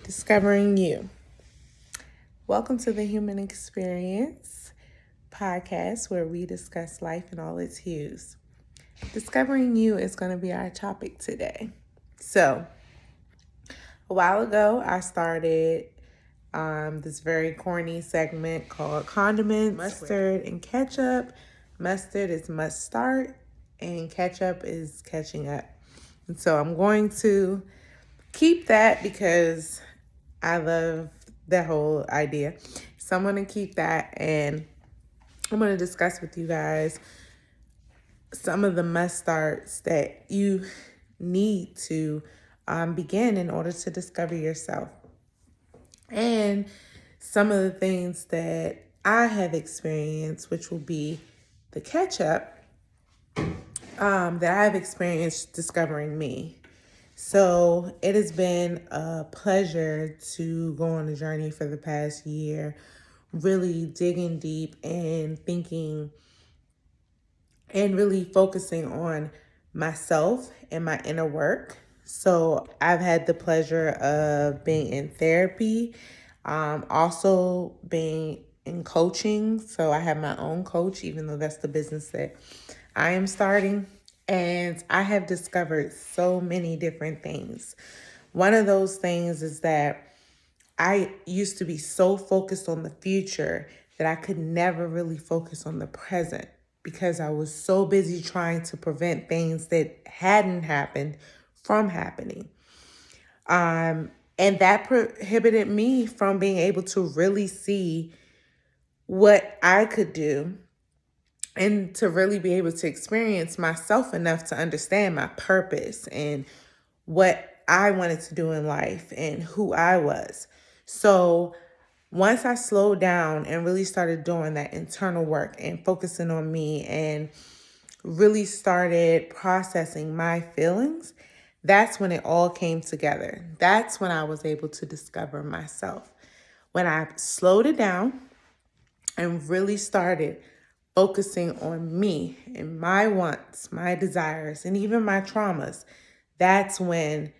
Discovering You. Welcome to the Human Experience podcast where we discuss life in all its hues. Discovering You is going to be our topic today. So, a while ago, I started this very corny segment called Condiments, Mustard, and Ketchup. Mustard is must start, and ketchup is catching up. And so, I'm going to keep that because I love that whole idea. So I'm going to keep that, and I'm going to discuss with you guys some of the must starts that you need to begin in order to discover yourself. And some of the things that I have experienced, which will be the catch up that I've experienced discovering me. So it has been a pleasure to go on a journey for the past year, really digging deep and thinking and really focusing on myself and my inner work. So I've had the pleasure of being in therapy, also being in coaching. So I have my own coach, even though that's the business that I am starting. And I have discovered so many different things. One of those things is that I used to be so focused on the future that I could never really focus on the present because I was so busy trying to prevent things that hadn't happened from happening. And that prohibited me from being able to really see what I could do and to really be able to experience myself enough to understand my purpose and what I wanted to do in life and who I was. So once I slowed down and really started doing that internal work and focusing on me and really started processing my feelings, that's when it all came together. That's when I was able to discover myself. When I slowed it down and really started focusing on me and my wants, my desires, and even my traumas, that's when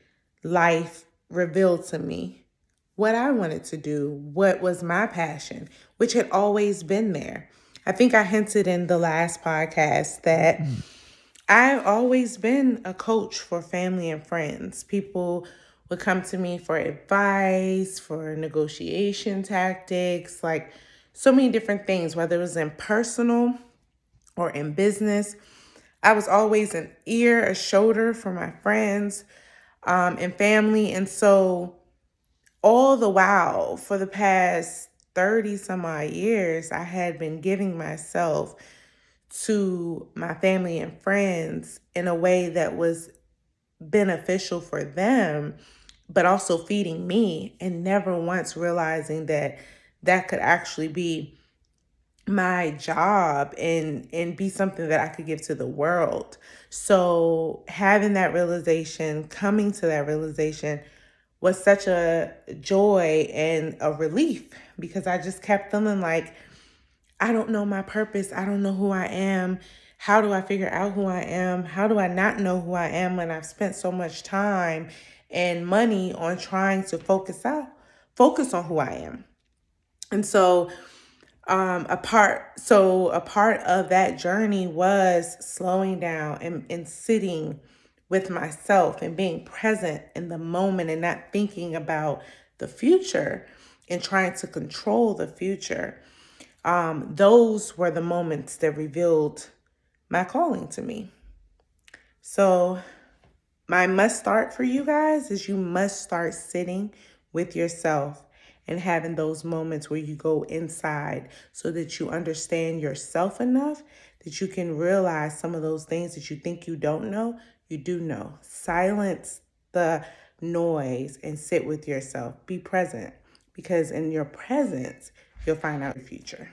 life revealed to me what I wanted to do, what was my passion, which had always been there. I think I hinted in the last podcast that I've always been a coach for family and friends. People would come to me for advice, for negotiation tactics, like so many different things, whether it was in personal or in business. I was always an ear, a shoulder for my friends and family. And so all the while, for the past 30 some odd years, I had been giving myself to my family and friends in a way that was beneficial for them, but also feeding me, and never once realizing that that could actually be my job and be something that I could give to the world. So having that realization, coming to that realization was such a joy and a relief because I just kept feeling like I don't know my purpose. I don't know who I am. How do I figure out who I am? How do I not know who I am when I've spent so much time and money on trying to focus on who I am? And so a part of that journey was slowing down and sitting with myself and being present in the moment and not thinking about the future and trying to control the future. Those were the moments that revealed my calling to me. So my must start for you guys is you must start sitting with yourself and having those moments where you go inside so that you understand yourself enough that you can realize some of those things that you think you don't know, you do know. Silence the noise and sit with yourself. Be present, because in your presence, you'll find out your future.